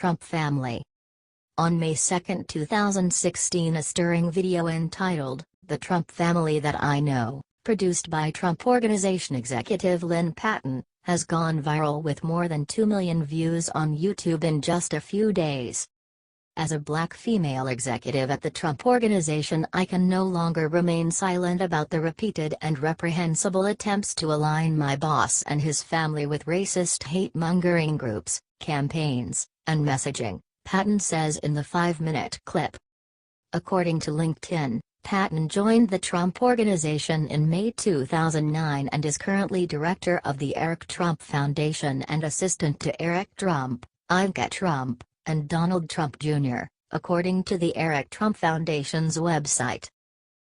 Trump family. On May 2, 2016, a stirring video entitled, "The Trump Family That I Know," produced by Trump Organization executive Lynn Patton, has gone viral with more than 2 million views on YouTube in just a few days. As a black female executive at the Trump Organization, I can no longer remain silent about the repeated and reprehensible attempts to align my boss and his family with racist hate-mongering groups, campaigns, and messaging, Patton says in the 5-minute clip. According to LinkedIn, Patton joined the Trump Organization in May 2009 and is currently director of the Eric Trump Foundation and assistant to Eric Trump, Ivanka Trump, and Donald Trump Jr., according to the Eric Trump Foundation's website.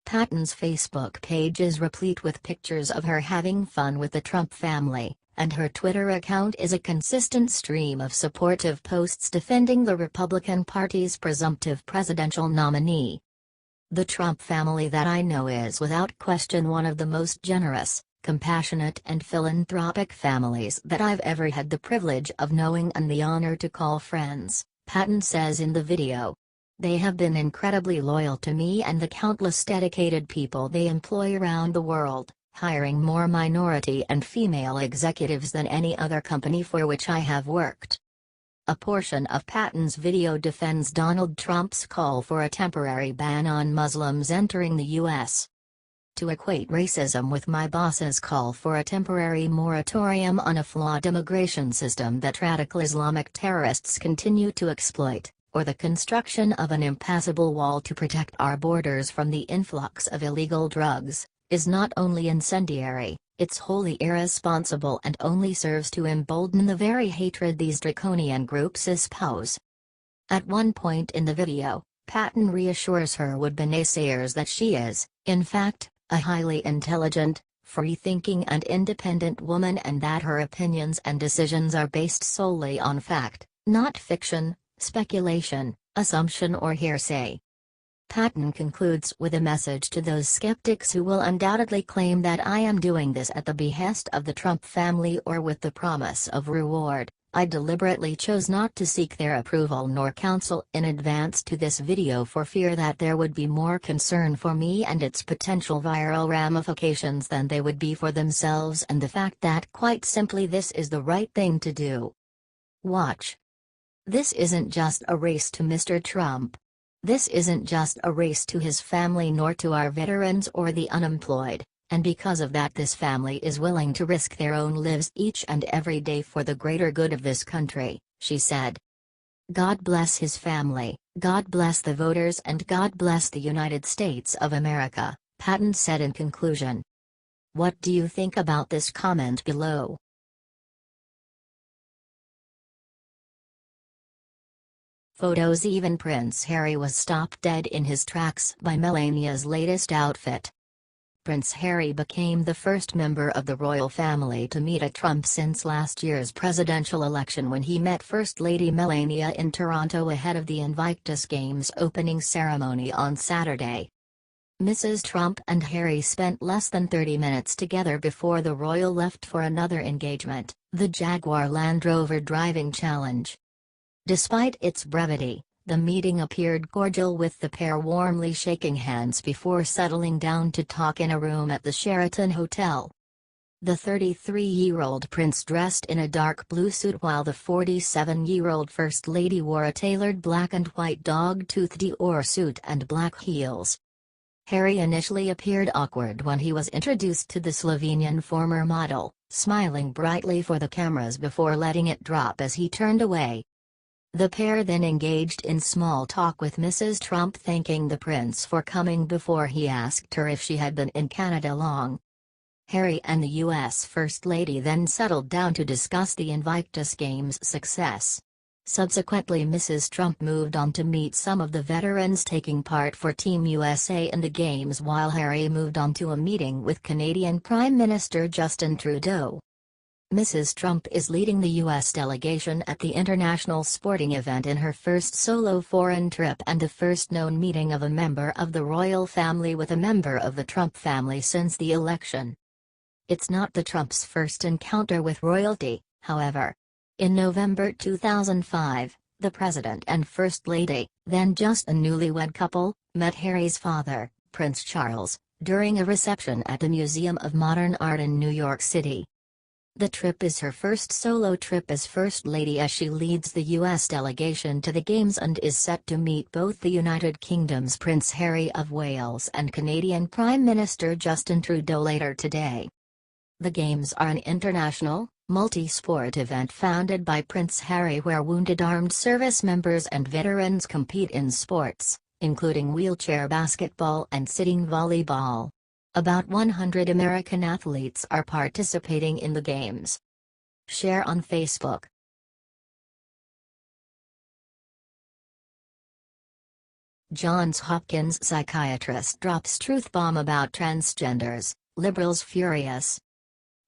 Patton's Facebook page is replete with pictures of her having fun with the Trump family, and her Twitter account is a consistent stream of supportive posts defending the Republican Party's presumptive presidential nominee. The Trump family that I know is without question one of the most generous, compassionate and philanthropic families that I've ever had the privilege of knowing and the honor to call friends, Patton says in the video. They have been incredibly loyal to me and the countless dedicated people they employ around the world, hiring more minority and female executives than any other company for which I have worked. A portion of Patton's video defends Donald Trump's call for a temporary ban on Muslims entering the U.S. To equate racism with my boss's call for a temporary moratorium on a flawed immigration system that radical Islamic terrorists continue to exploit, or the construction of an impassable wall to protect our borders from the influx of illegal drugs, is not only incendiary, it's wholly irresponsible and only serves to embolden the very hatred these draconian groups espouse. At one point in the video, Patton reassures her would-be naysayers that she is, in fact, a highly intelligent, free-thinking and independent woman and that her opinions and decisions are based solely on fact, not fiction, speculation, assumption or hearsay. Patton concludes with a message to those skeptics who will undoubtedly claim that I am doing this at the behest of the Trump family or with the promise of reward. I deliberately chose not to seek their approval nor counsel in advance to this video for fear that there would be more concern for me and its potential viral ramifications than they would be for themselves and the fact that quite simply this is the right thing to do. Watch. This isn't just a race to Mr. Trump. This isn't just a race to his family nor to our veterans or the unemployed, and because of that this family is willing to risk their own lives each and every day for the greater good of this country, she said. God bless his family, God bless the voters and God bless the United States of America, Patton said in conclusion. What do you think about this? Comment below. Photos. Even Prince Harry was stopped dead in his tracks by Melania's latest outfit. Prince Harry became the first member of the royal family to meet a Trump since last year's presidential election when he met First Lady Melania in Toronto ahead of the Invictus Games opening ceremony on Saturday. Mrs. Trump and Harry spent less than 30 minutes together before the royal left for another engagement, the Jaguar Land Rover Driving Challenge. Despite its brevity, the meeting appeared cordial with the pair warmly shaking hands before settling down to talk in a room at the Sheraton Hotel. The 33-year-old prince dressed in a dark blue suit while the 47-year-old First Lady wore a tailored black and white dog-tooth Dior suit and black heels. Harry initially appeared awkward when he was introduced to the Slovenian former model, smiling brightly for the cameras before letting it drop as he turned away. The pair then engaged in small talk with Mrs. Trump thanking the prince for coming before he asked her if she had been in Canada long. Harry and the U.S. First Lady then settled down to discuss the Invictus Games' success. Subsequently, Mrs. Trump moved on to meet some of the veterans taking part for Team USA in the Games while Harry moved on to a meeting with Canadian Prime Minister Justin Trudeau. Mrs. Trump is leading the U.S. delegation at the international sporting event in her first solo foreign trip and the first known meeting of a member of the royal family with a member of the Trump family since the election. It's not the Trumps' first encounter with royalty, however. In November 2005, The president and first lady, then just a newlywed couple, met Harry's father, Prince Charles, during a reception at the Museum of Modern Art in New York City. The trip is her first solo trip as First Lady, as she leads the U.S. delegation to the Games and is set to meet both the United Kingdom's Prince Harry of Wales and Canadian Prime Minister Justin Trudeau later today. The Games are an international, multi-sport event founded by Prince Harry where wounded armed service members and veterans compete in sports, including wheelchair basketball and sitting volleyball. About 100 American athletes are participating in the Games. Share on Facebook. Johns Hopkins psychiatrist drops truth bomb about transgenders, liberals furious.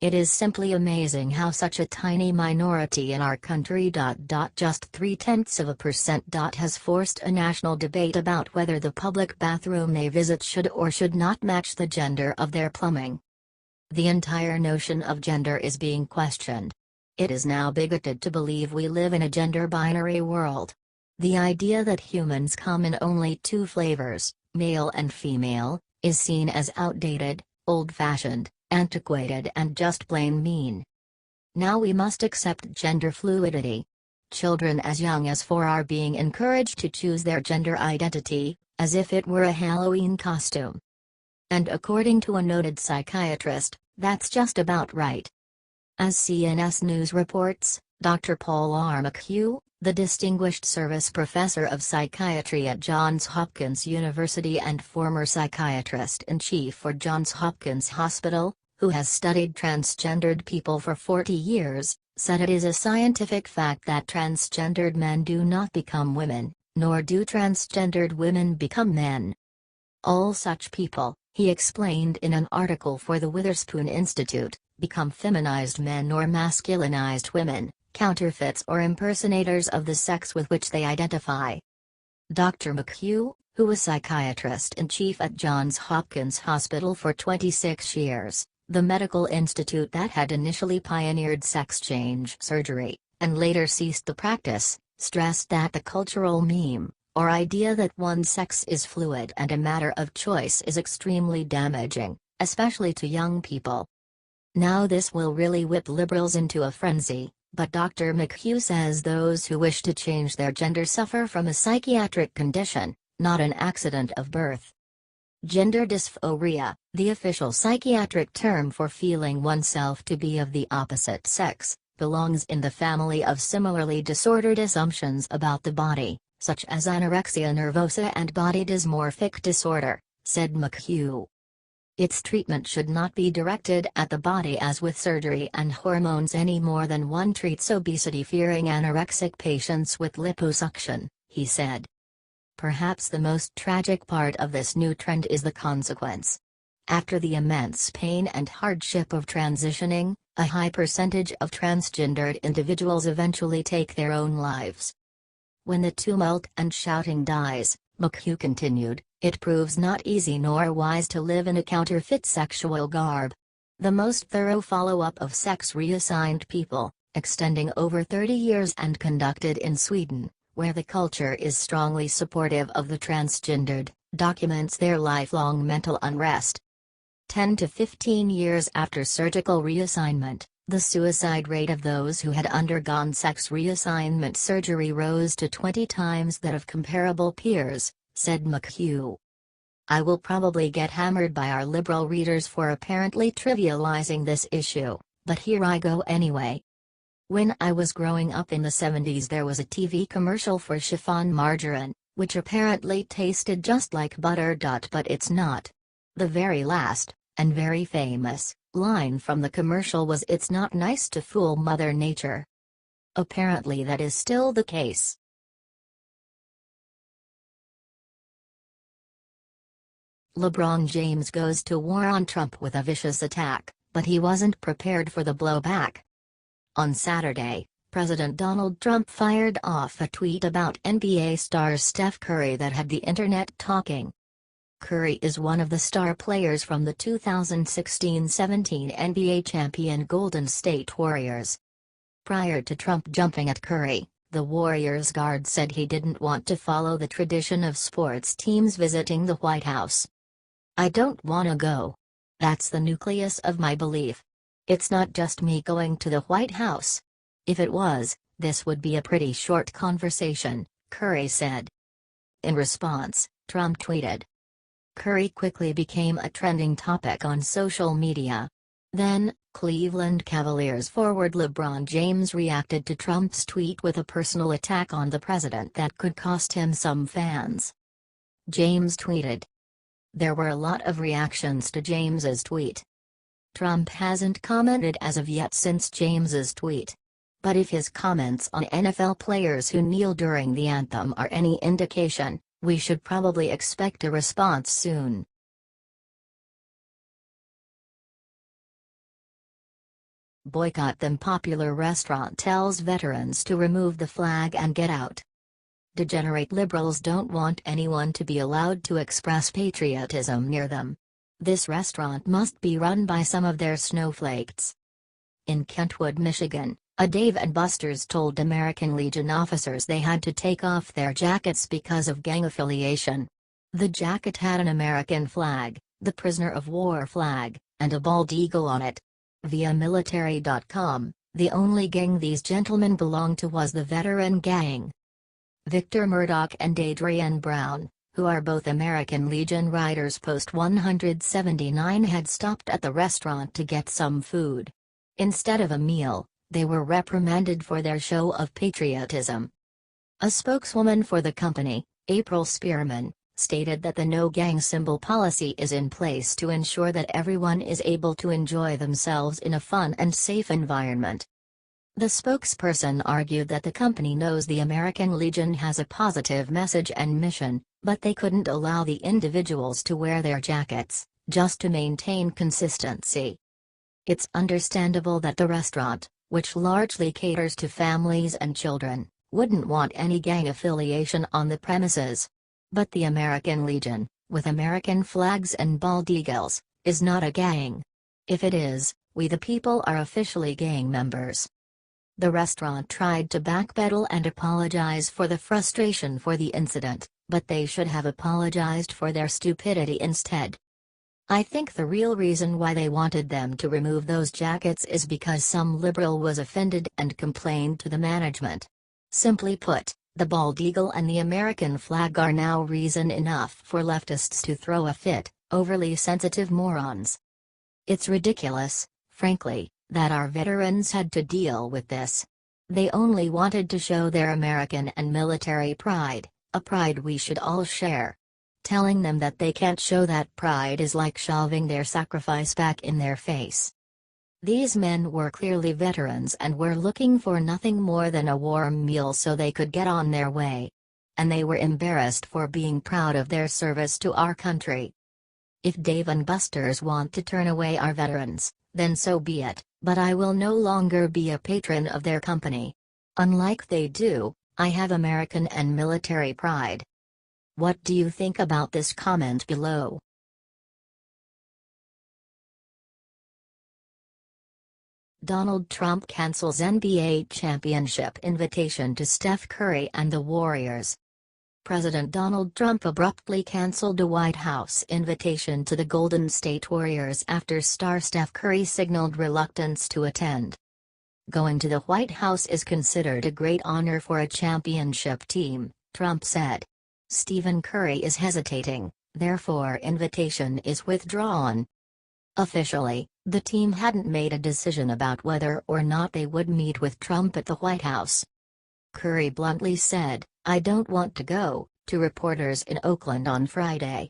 It is simply amazing how such a tiny minority in our country just 0.3% has forced a national debate about whether the public bathroom they visit should or should not match the gender of their plumbing. The entire notion of gender is being questioned. It is now bigoted to believe we live in a gender binary world. The idea that humans come in only two flavors, male and female, is seen as outdated, old-fashioned, antiquated and just plain mean. Now we must accept gender fluidity. Children as young as 4 are being encouraged to choose their gender identity, as if it were a Halloween costume. And according to a noted psychiatrist, that's just about right. As CNS News reports, Dr. Paul R. McHugh, the Distinguished Service Professor of Psychiatry at Johns Hopkins University and former psychiatrist-in-chief for Johns Hopkins Hospital, who has studied transgendered people for 40 years, said it is a scientific fact that transgendered men do not become women, nor do transgendered women become men. All such people, he explained in an article for the Witherspoon Institute, become feminized men or masculinized women, counterfeits or impersonators of the sex with which they identify. Dr. McHugh, who was psychiatrist-in-chief at Johns Hopkins Hospital for 26 years, the medical institute that had initially pioneered sex change surgery, and later ceased the practice, stressed that the cultural meme, or idea that one's sex is fluid and a matter of choice is extremely damaging, especially to young people. Now this will really whip liberals into a frenzy, but Dr. McHugh says those who wish to change their gender suffer from a psychiatric condition, not an accident of birth. Gender dysphoria, the official psychiatric term for feeling oneself to be of the opposite sex, belongs in the family of similarly disordered assumptions about the body, such as anorexia nervosa and body dysmorphic disorder, said McHugh. Its treatment should not be directed at the body as with surgery and hormones any more than one treats obesity-fearing anorexic patients with liposuction, he said. Perhaps the most tragic part of this new trend is the consequence. After the immense pain and hardship of transitioning, a high percentage of transgendered individuals eventually take their own lives. When the tumult and shouting dies, McHugh continued, it proves not easy nor wise to live in a counterfeit sexual garb. The most thorough follow-up of sex reassigned people, extending over 30 years and conducted in Sweden, where the culture is strongly supportive of the transgendered, documents their lifelong mental unrest. 10 to 15 years after surgical reassignment, the suicide rate of those who had undergone sex reassignment surgery rose to 20 times that of comparable peers, said McHugh. I will probably get hammered by our liberal readers for apparently trivializing this issue, but here I go anyway. When I was growing up in the 70s there was a TV commercial for chiffon margarine, which apparently tasted just like butter. But it's not. The very last, and very famous, line from the commercial was "It's not nice to fool Mother Nature." Apparently that is still the case. LeBron James goes to war on Trump with a vicious attack, but he wasn't prepared for the blowback. On Saturday, President Donald Trump fired off a tweet about NBA star Steph Curry that had the internet talking. Curry is one of the star players from the 2016-17 NBA champion Golden State Warriors. Prior to Trump jumping at Curry, The Warriors guard said he didn't want to follow the tradition of sports teams visiting the White House. "I don't want to go. That's the nucleus of my belief. It's not just me going to the White House. If it was, this would be a pretty short conversation," Curry said. In response, Trump tweeted. Curry quickly became a trending topic on social media. Then, Cleveland Cavaliers forward LeBron James reacted to Trump's tweet with a personal attack on the president that could cost him some fans. James tweeted. There were a lot of reactions to James's tweet. Trump hasn't commented as of yet since James's tweet. But if his comments on NFL players who kneel during the anthem are any indication, we should probably expect a response soon. Boycott them. Popular restaurant tells veterans to remove the flag and get out. Degenerate liberals don't want anyone to be allowed to express patriotism near them. This restaurant must be run by some of their snowflakes. In Kentwood, Michigan, a Dave & Buster's told American Legion officers they had to take off their jackets because of gang affiliation. The jacket had an American flag, the prisoner of war flag, and a bald eagle on it. Via military.com, the only gang these gentlemen belonged to was the Veteran Gang. Victor Murdoch and Adrian Brown, who are both American Legion riders post 179, had stopped at the restaurant to get some food. Instead of a meal, they were reprimanded for their show of patriotism. A spokeswoman for the company, April Spearman, stated that the no-gang symbol policy is in place to ensure that everyone is able to enjoy themselves in a fun and safe environment. The spokesperson argued that the company knows the American Legion has a positive message and mission, but they couldn't allow the individuals to wear their jackets, just to maintain consistency. It's understandable that the restaurant, which largely caters to families and children, wouldn't want any gang affiliation on the premises. But the American Legion, with American flags and bald eagles, is not a gang. If it is, we the people are officially gang members. The restaurant tried to backpedal and apologize for the frustration for the incident, but they should have apologized for their stupidity instead. I think the real reason why they wanted them to remove those jackets is because some liberal was offended and complained to the management. Simply put, the bald eagle and the American flag are now reason enough for leftists to throw a fit, overly sensitive morons. It's ridiculous, frankly, that our veterans had to deal with this. They only wanted to show their American and military pride, a pride we should all share. Telling them that they can't show that pride is like shoving their sacrifice back in their face. These men were clearly veterans and were looking for nothing more than a warm meal so they could get on their way. And they were embarrassed for being proud of their service to our country. If Dave & Buster's want to turn away our veterans, then so be it, but I will no longer be a patron of their company. Unlike they do, I have American and military pride. What do you think about this? Comment below. Donald Trump cancels NBA championship invitation to Steph Curry and the Warriors. President Donald Trump abruptly canceled a White House invitation to the Golden State Warriors after star Steph Curry signaled reluctance to attend. Going to the White House is considered a great honor for a championship team, Trump said. Stephen Curry is hesitating, therefore invitation is withdrawn. Officially, the team hadn't made a decision about whether or not they would meet with Trump at the White House. Curry bluntly said, "I don't want to go," to reporters in Oakland on Friday.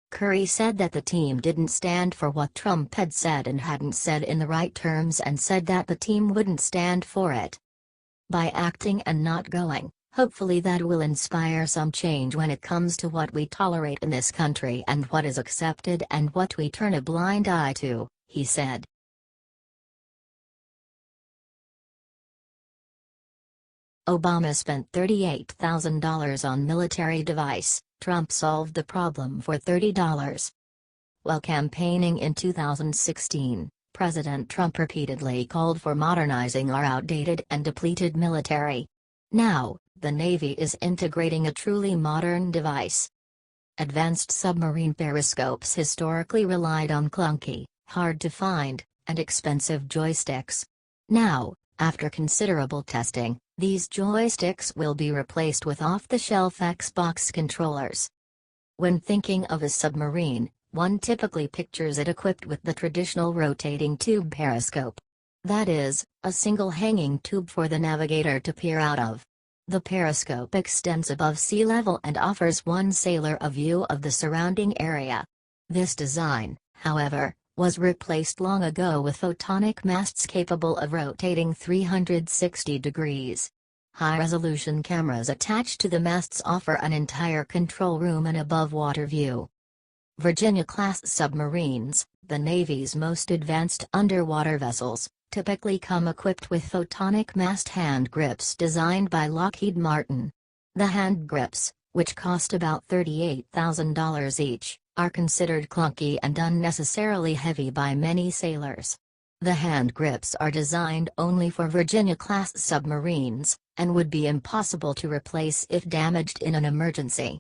Curry said that the team didn't stand for what Trump had said and hadn't said in the right terms, and said that the team wouldn't stand for it. By acting and not going, hopefully that will inspire some change when it comes to what we tolerate in this country and what is accepted and what we turn a blind eye to, he said. Obama spent $38,000 on military device, Trump solved the problem for $30. While campaigning in 2016, President Trump repeatedly called for modernizing our outdated and depleted military. Now, the Navy is integrating a truly modern device. Advanced submarine periscopes historically relied on clunky, hard-to-find, and expensive joysticks. Now, after considerable testing, these joysticks will be replaced with off-the-shelf Xbox controllers. When thinking of a submarine, one typically pictures it equipped with the traditional rotating tube periscope. That is, a single hanging tube for the navigator to peer out of. The periscope extends above sea level and offers one sailor a view of the surrounding area. This design, however, was replaced long ago with photonic masts capable of rotating 360 degrees. High-resolution cameras attached to the masts offer an entire control room and above-water view. Virginia-class submarines, the Navy's most advanced underwater vessels, typically come equipped with photonic mast hand grips designed by Lockheed Martin. The hand grips, which cost about $38,000 each, are considered clunky and unnecessarily heavy by many sailors. The hand grips are designed only for Virginia-class submarines, and would be impossible to replace if damaged in an emergency.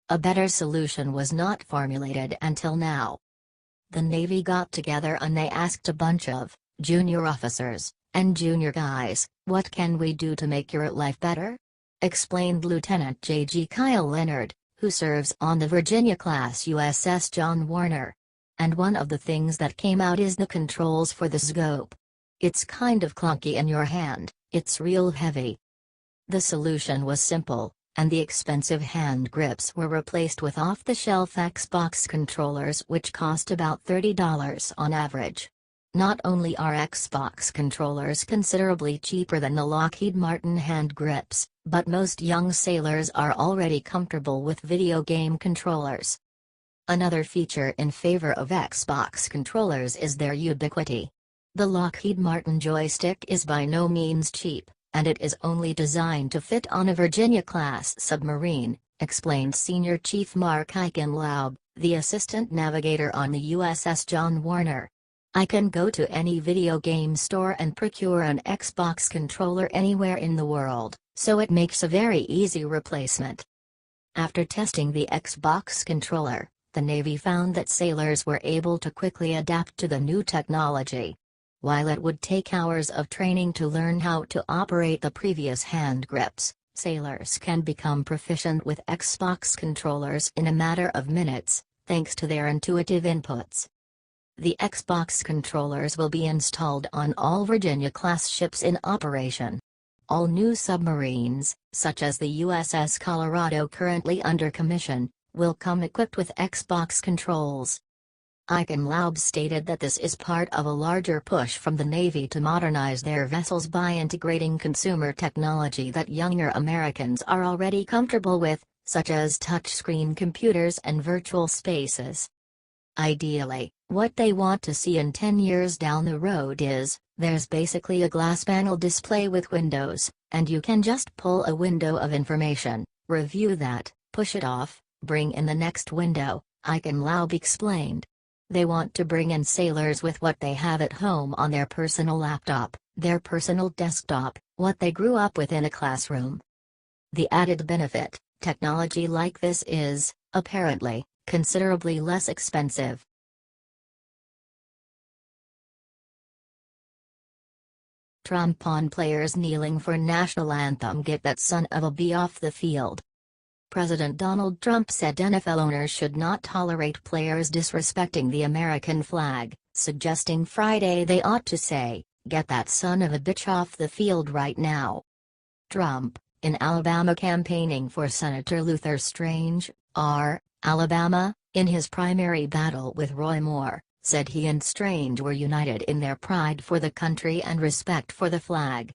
A better solution was not formulated until now. The Navy got together and they asked a bunch of junior officers and junior guys, "What can we do to make your life better?" explained Lieutenant J.G. Kyle Leonard, who serves on the Virginia-class USS John Warner. And one of the things that came out is the controls for the scope. It's kind of clunky in your hand, it's real heavy. The solution was simple, and the expensive hand grips were replaced with off-the-shelf Xbox controllers which cost about $30 on average. Not only are Xbox controllers considerably cheaper than the Lockheed Martin hand grips, but most young sailors are already comfortable with video game controllers. Another feature in favor of Xbox controllers is their ubiquity. The Lockheed Martin joystick is by no means cheap, and it is only designed to fit on a Virginia-class submarine, explained Senior Chief Mark Eichenlaub, the assistant navigator on the USS John Warner. "I can go to any video game store and procure an Xbox controller anywhere in the world, so it makes a very easy replacement." After testing the Xbox controller, the Navy found that sailors were able to quickly adapt to the new technology. While it would take hours of training to learn how to operate the previous hand grips, sailors can become proficient with Xbox controllers in a matter of minutes, thanks to their intuitive inputs. The Xbox controllers will be installed on all Virginia-class ships in operation. All new submarines, such as the USS Colorado currently under commission, will come equipped with Xbox controls. Eichenlaub stated that this is part of a larger push from the Navy to modernize their vessels by integrating consumer technology that younger Americans are already comfortable with, such as touchscreen computers and virtual spaces. Ideally, what they want to see in 10 years down the road is, there's basically a glass panel display with windows, and you can just pull a window of information, review that, push it off, bring in the next window, Eichenlaub explained. They want to bring in sailors with what they have at home on their personal laptop, their personal desktop, what they grew up with in a classroom. The added benefit, technology like this is, apparently, considerably less expensive. Trump on players kneeling for national anthem, "Get that son of a b off the field." President Donald Trump said NFL owners should not tolerate players disrespecting the American flag, suggesting Friday they ought to say, "Get that son of a bitch off the field right now." Trump, in Alabama campaigning for Senator Luther Strange, R., Alabama, in his primary battle with Roy Moore, said he and Strange were united in their pride for the country and respect for the flag.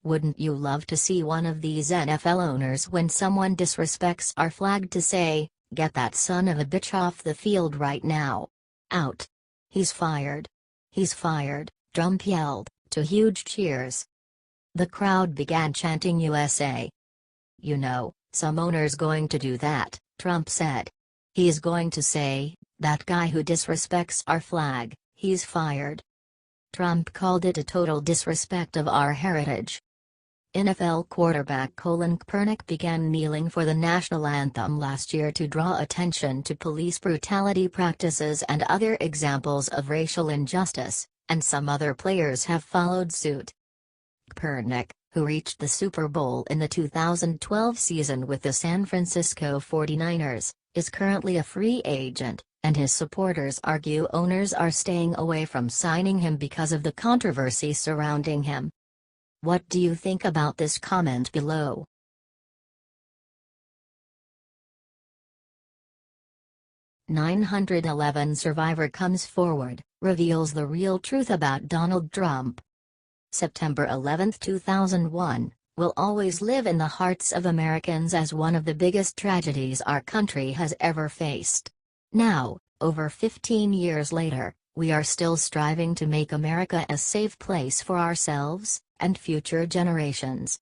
"Wouldn't you love to see one of these NFL owners when someone disrespects our flag to say, 'Get that son of a bitch off the field right now'? Out. He's fired. He's fired," Trump yelled, to huge cheers. The crowd began chanting USA. "You know, some owner's going to do that," Trump said. "He's going to say, 'That guy who disrespects our flag, he's fired.'" Trump called it a total disrespect of our heritage. NFL quarterback Colin Kaepernick began kneeling for the national anthem last year to draw attention to police brutality practices and other examples of racial injustice, and some other players have followed suit. Kaepernick, who reached the Super Bowl in the 2012 season with the San Francisco 49ers, is currently a free agent, and his supporters argue owners are staying away from signing him because of the controversy surrounding him. What do you think about this? Comment below. "9/11 survivor comes forward, reveals the real truth about Donald Trump." September 11, 2001, will always live in the hearts of Americans as one of the biggest tragedies our country has ever faced. Now, over 15 years later, we are still striving to make America a safe place for ourselves and future generations.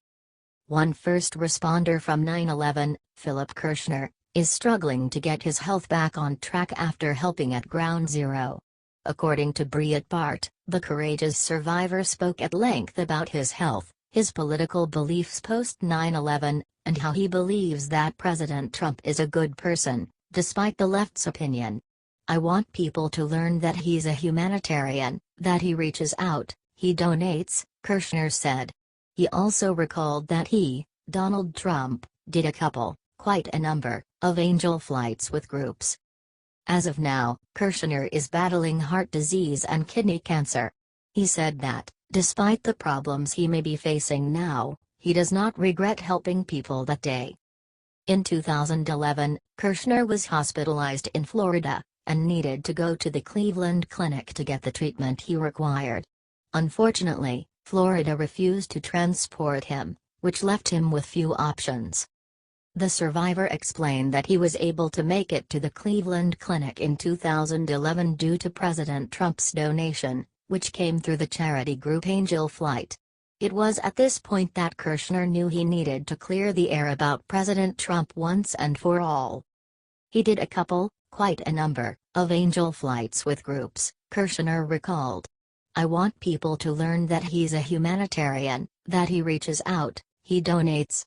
One first responder from 9/11, Philip Kirshner, is struggling to get his health back on track after helping at Ground Zero. According to Breitbart, the courageous survivor spoke at length about his health, his political beliefs post 9/11, and how he believes that President Trump is a good person, despite the left's opinion. "I want people to learn that he's a humanitarian, that he reaches out, he donates," Kirshner said. He also recalled that he, Donald Trump, did quite a number, of angel flights with groups. As of now, Kirshner is battling heart disease and kidney cancer. He said that, despite the problems he may be facing now, he does not regret helping people that day. In 2011, Kirshner was hospitalized in Florida, and needed to go to the Cleveland Clinic to get the treatment he required. Unfortunately, Florida refused to transport him, which left him with few options. The survivor explained that he was able to make it to the Cleveland Clinic in 2011 due to President Trump's donation, which came through the charity group Angel Flight. It was at this point that Kirshner knew he needed to clear the air about President Trump once and for all. He did quite a number, of angel flights with groups, Kirshner recalled. "I want people to learn that he's a humanitarian, that he reaches out, he donates."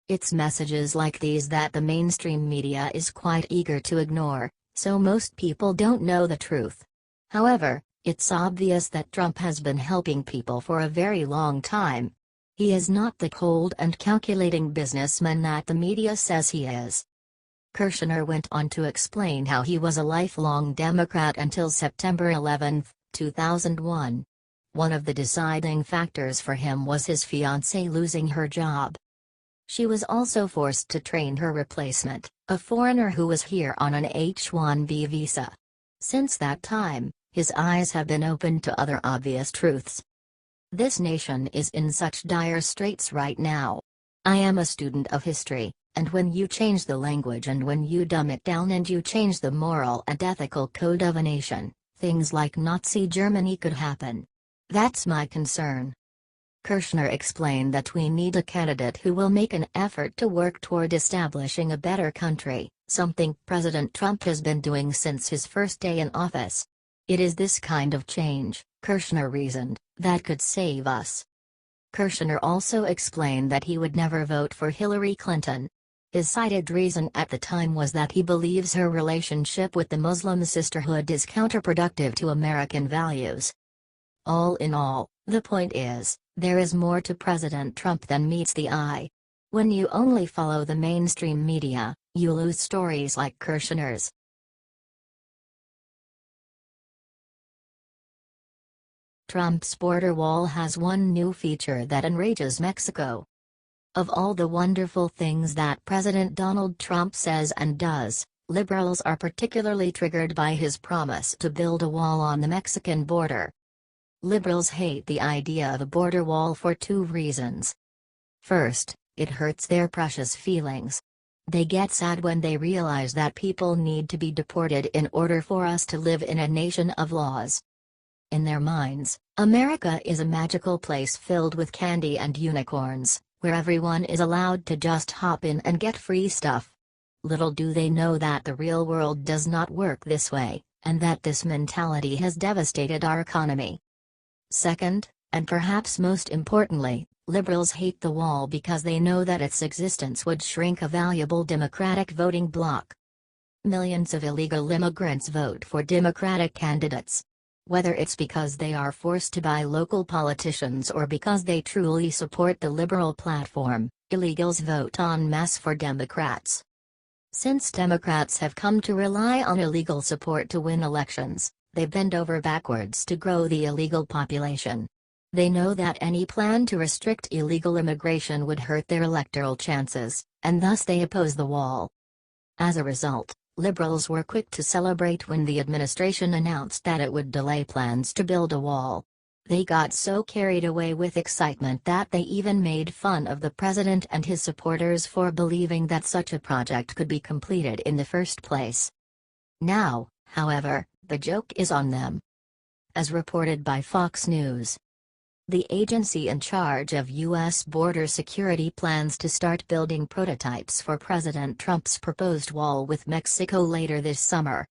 It's messages like these that the mainstream media is quite eager to ignore, so most people don't know the truth. However, it's obvious that Trump has been helping people for a very long time. He is not the cold and calculating businessman that the media says he is. Kirshner went on to explain how he was a lifelong Democrat until September 11, 2001. One of the deciding factors for him was his fiancée losing her job. She was also forced to train her replacement, a foreigner who was here on an H-1B visa. Since that time, his eyes have been opened to other obvious truths. "This nation is in such dire straits right now. I am a student of history, and when you change the language and when you dumb it down and you change the moral and ethical code of a nation, things like Nazi Germany could happen. That's my concern." Kirshner explained that we need a candidate who will make an effort to work toward establishing a better country, something President Trump has been doing since his first day in office. "It is this kind of change," Kirshner reasoned, "that could save us." Kirshner also explained that he would never vote for Hillary Clinton. His cited reason at the time was that he believes her relationship with the Muslim Sisterhood is counterproductive to American values. All in all, the point is, there is more to President Trump than meets the eye. When you only follow the mainstream media, you lose stories like Kirshner's. Trump's border wall has one new feature that enrages Mexico. Of all the wonderful things that President Donald Trump says and does, liberals are particularly triggered by his promise to build a wall on the Mexican border. Liberals hate the idea of a border wall for two reasons. First, it hurts their precious feelings. They get sad when they realize that people need to be deported in order for us to live in a nation of laws. In their minds, America is a magical place filled with candy and unicorns, where everyone is allowed to just hop in and get free stuff. Little do they know that the real world does not work this way, and that this mentality has devastated our economy. Second, and perhaps most importantly, Liberals hate the wall because they know that its existence would shrink a valuable Democratic voting bloc. Millions of illegal immigrants vote for Democratic candidates. Whether it's because they are forced to buy local politicians or because they truly support the liberal platform, illegals vote en masse for Democrats. Since Democrats have come to rely on illegal support to win elections, they bend over backwards to grow the illegal population. They know that any plan to restrict illegal immigration would hurt their electoral chances, and thus they oppose the wall. As a result, liberals were quick to celebrate when the administration announced that it would delay plans to build a wall. They got so carried away with excitement that they even made fun of the president and his supporters for believing that such a project could be completed in the first place. Now, however, the joke is on them. As reported by Fox News, the agency in charge of U.S. border security plans to start building prototypes for President Trump's proposed wall with Mexico later this summer.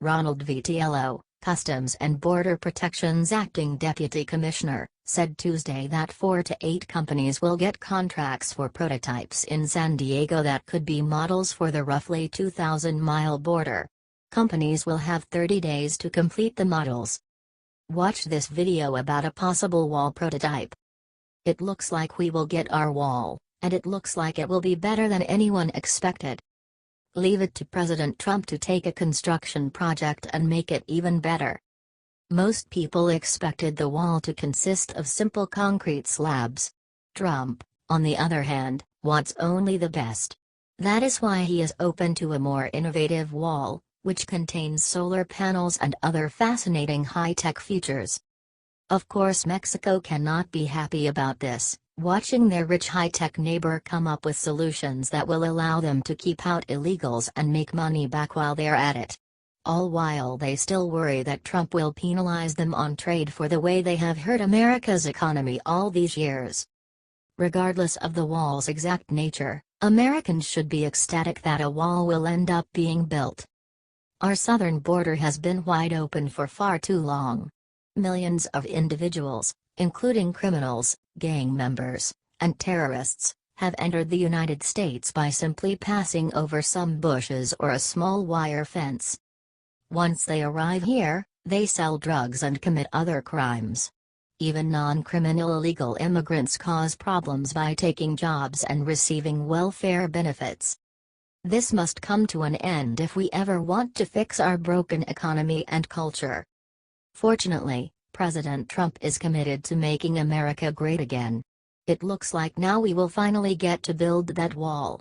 Ronald Vitiello, Customs and Border Protection's acting deputy commissioner, said Tuesday that 4 to 8 companies will get contracts for prototypes in San Diego that could be models for the roughly 2,000-mile border. Companies will have 30 days to complete the models. Watch this video about a possible wall prototype. It looks like we will get our wall, and it looks like it will be better than anyone expected. Leave it to President Trump to take a construction project and make it even better. Most people expected the wall to consist of simple concrete slabs. Trump, on the other hand, wants only the best. That is why he is open to a more innovative wall, which contains solar panels and other fascinating high-tech features. Of course, Mexico cannot be happy about this, watching their rich high-tech neighbor come up with solutions that will allow them to keep out illegals and make money back while they're at it. All while they still worry that Trump will penalize them on trade for the way they have hurt America's economy all these years. Regardless of the wall's exact nature, Americans should be ecstatic that a wall will end up being built. Our southern border has been wide open for far too long. Millions of individuals, including criminals, gang members, and terrorists, have entered the United States by simply passing over some bushes or a small wire fence. Once they arrive here, they sell drugs and commit other crimes. Even non-criminal illegal immigrants cause problems by taking jobs and receiving welfare benefits. This must come to an end if we ever want to fix our broken economy and culture. Fortunately, President Trump is committed to making America great again. It looks like now we will finally get to build that wall.